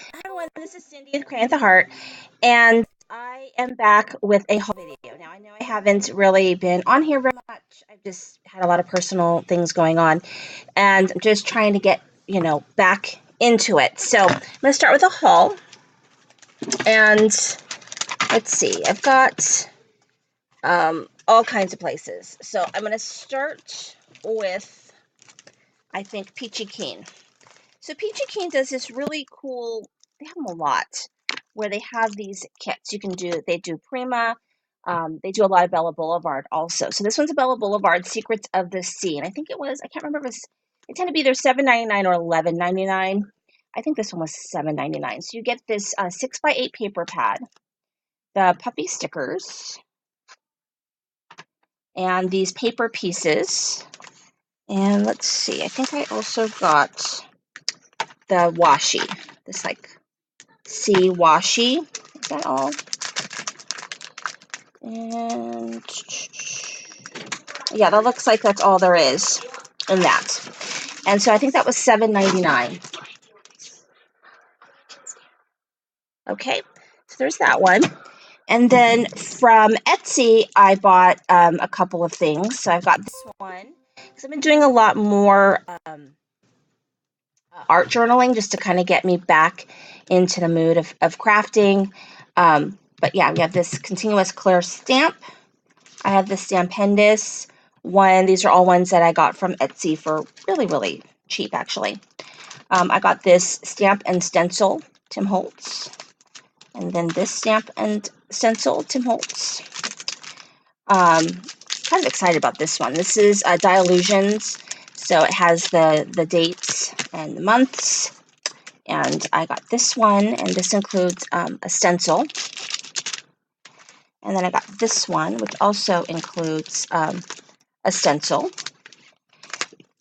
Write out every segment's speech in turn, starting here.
Hi everyone, this is Cindy with Crayon at the Heart, and I am back with a haul video. Now, I know I haven't really been on here very much. I've just had a lot of personal things going on, and I'm just trying to get, back into it. So, I'm going to start with a haul, and let's see, I've got all kinds of places. So, I'm going to start with, I think, Peachy Keen. So Peachy Keen does this really cool, they have them a lot, where they have these kits. They do Prima, they do a lot of Bella Boulevard also. So this one's a Bella Boulevard, Secrets of the Sea. And I think I can't remember if it tend to be either $7.99 or $11.99. I think this one was $7.99. So you get this 6x8 paper pad, the puppy stickers, and these paper pieces. And let's see, I think I also got the washi, this sea washi. Is that all? And yeah, that looks like that's all there is in that. And so I think that was $7.99. Okay, so there's that one. And then from Etsy, I bought a couple of things. So I've got this one because I've been doing a lot more art journaling just to kind of get me back into the mood of crafting. But yeah, we have this continuous clear stamp. I have the Stampendous one. These are all ones that I got from Etsy for really, really cheap, actually. I got this stamp and stencil, Tim Holtz. And then this stamp and stencil, Tim Holtz. Kind of excited about this one. This is Disillusions. So it has the dates and the months. And I got this one, and this includes a stencil. And then I got this one, which also includes a stencil.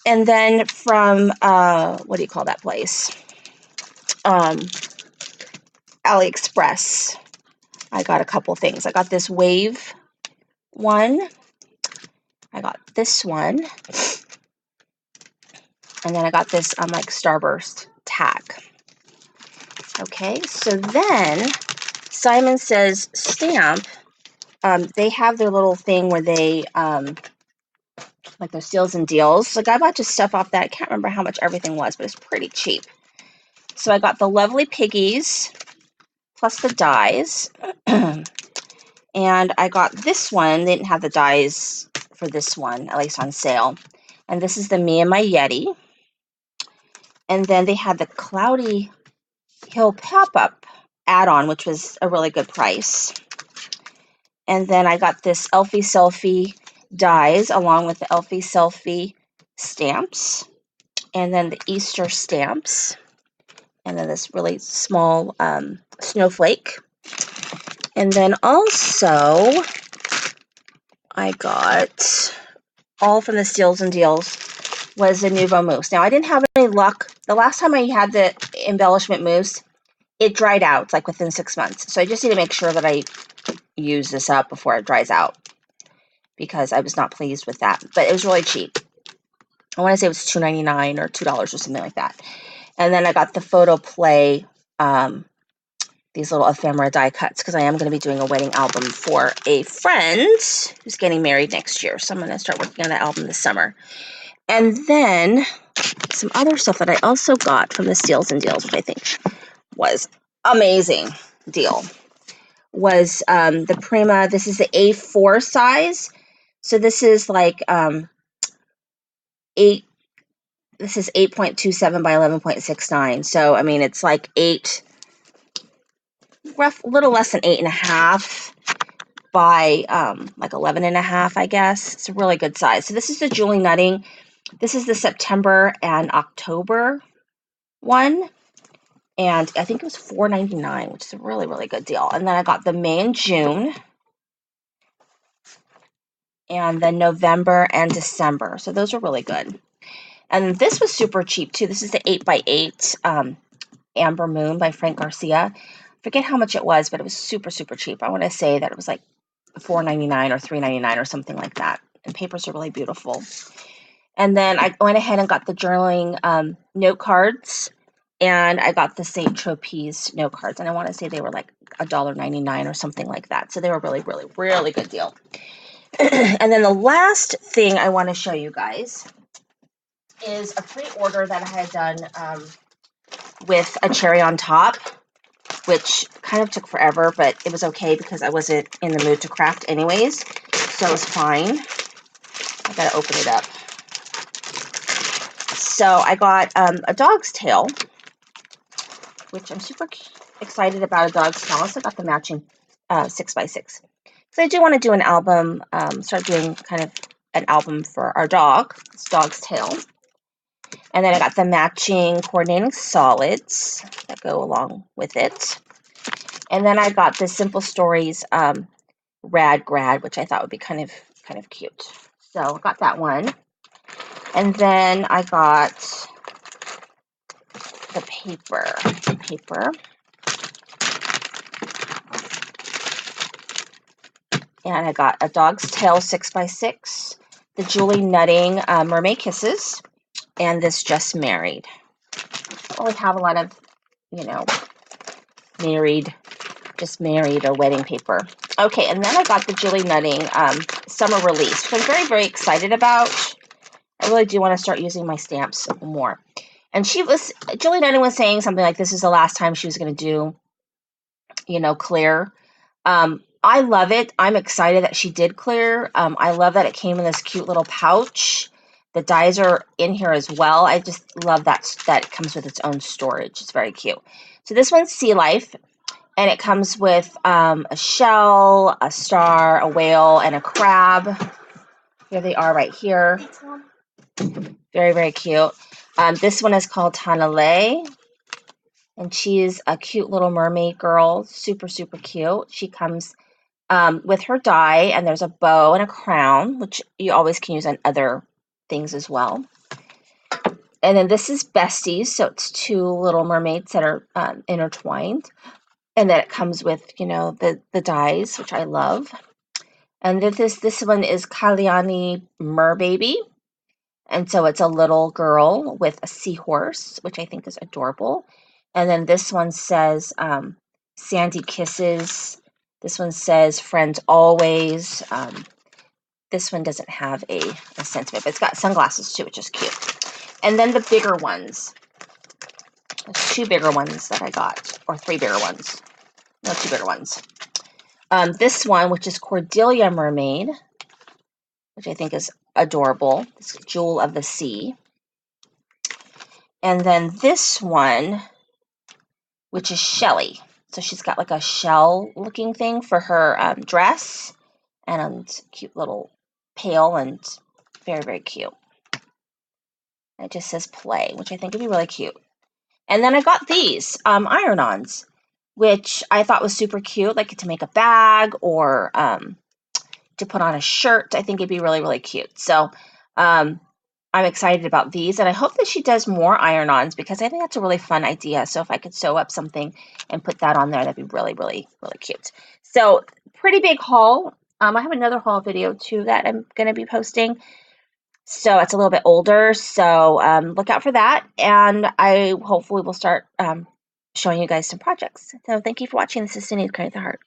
And then from, what do you call that place? AliExpress, I got a couple things. I got this wave one. I got this one. And then I got this Starburst tag. Okay, so then Simon Says Stamp, they have their little thing where they, like their steals and deals. Like I bought just stuff off that. I can't remember how much everything was, but it's pretty cheap. So I got the Lovely Piggies plus the dies. And I got this one. They didn't have the dies for this one, at least on sale. And this is the Me and My Yeti. And then they had the Cloudy Hill pop-up add-on, which was a really good price. And then I got this Elfie Selfie dies along with the Elfie Selfie stamps. And then the Easter stamps. And then this really small snowflake. And then also I got, all from the Steals and Deals, was the Nuvo mousse. Now I didn't have any luck. The last time I had the embellishment mousse, it dried out like within 6 months. So I just need to make sure that I use this up before it dries out, because I was not pleased with that. But it was really cheap. I want to say it was $2.99 or $2 or something like that. And then I got the Photo Play, these little ephemera die cuts, because I am going to be doing a wedding album for a friend who's getting married next year. So I'm going to start working on that album this summer. And then some other stuff that I also got from the Steals and Deals, which I think was amazing deal, was the Prima. This is the A4 size. So this is like 8.27 by 11.69. So, I mean, it's like little less than 8.5 by like 11.5, I guess. It's a really good size. So this is the Julie Nutting. This is the September and October one. And I think it was $4.99, which is a really, really good deal. And then I got the May and June. And then November and December. So those are really good. And this was super cheap too. This is the 8x8 Amber Moon by Frank Garcia. Forget how much it was, but it was super, super cheap. I want to say that it was like $4.99 or $3.99 or something like that. And papers are really beautiful. And then I went ahead and got the journaling note cards And I got the St. Tropez note cards, and I want to say they were like $1.99 or something like that. So they were really, really, really good deal. And then the last thing I want to show you guys is a pre-order that I had done with a cherry on top, which kind of took forever, but it was okay because I wasn't in the mood to craft anyways, so it was fine. I gotta open it up. So I got a dog's tail, which I'm super excited about. A dog's tail. I also got the matching 6x6. So I do want to do an album, start doing kind of an album for our dog, this dog's tail. And then I got the matching coordinating solids that go along with it. And then I got the Simple Stories Rad Grad, which I thought would be kind of cute. So I got that one. And then I got the paper. And I got a dog's tail 6x6, the Julie Nutting Mermaid Kisses, and this Just Married. I don't really have a lot of, you know, just married or wedding paper. Okay, and then I got the Julie Nutting Summer Release, which I'm very, very excited about. I really do want to start using my stamps more. And Julie Nutting was saying something like this is the last time she was going to do, you know, clear. I love it. I'm excited that she did clear. I love that it came in this cute little pouch. The dies are in here as well. I just love that it comes with its own storage. It's very cute. So this one's Sea Life, and it comes with a shell, a star, a whale, and a crab. Here they are right here. Very, very cute. This one is called Tanale, and she's a cute little mermaid girl. Super, super cute. She comes with her die, and there's a bow and a crown, which you always can use on other things as well. And then this is Besties, so it's two little mermaids that are intertwined. And then it comes with, you know, the dies, which I love. And this one is Kalyani Merbaby. And so it's a little girl with a seahorse, which I think is adorable. And then this one says Sandy Kisses. This one says Friends Always. This one doesn't have a sentiment, but it's got sunglasses too, which is cute. And then the bigger ones. There's two bigger ones that I got, or three bigger ones. No, two bigger ones. This one, which is Cordelia Mermaid, which I think is adorable. This Jewel of the Sea. And then this one, which is Shelly. So she's got like a shell-looking thing for her dress, and cute little pail, and very, very cute. And it just says play, which I think would be really cute. And then I got these iron-ons, which I thought was super cute, like to make a bag or to put on a shirt. I think it'd be really, really cute. So I'm excited about these, and I hope that she does more iron-ons because I think that's a really fun idea. So if I could sew up something and put that on there, that'd be really, really, really cute. So pretty big haul. I have another haul video too that I'm going to be posting. So it's a little bit older, so look out for that, and I hopefully will start showing you guys some projects. So thank you for watching. This is Cindy with Create the Heart.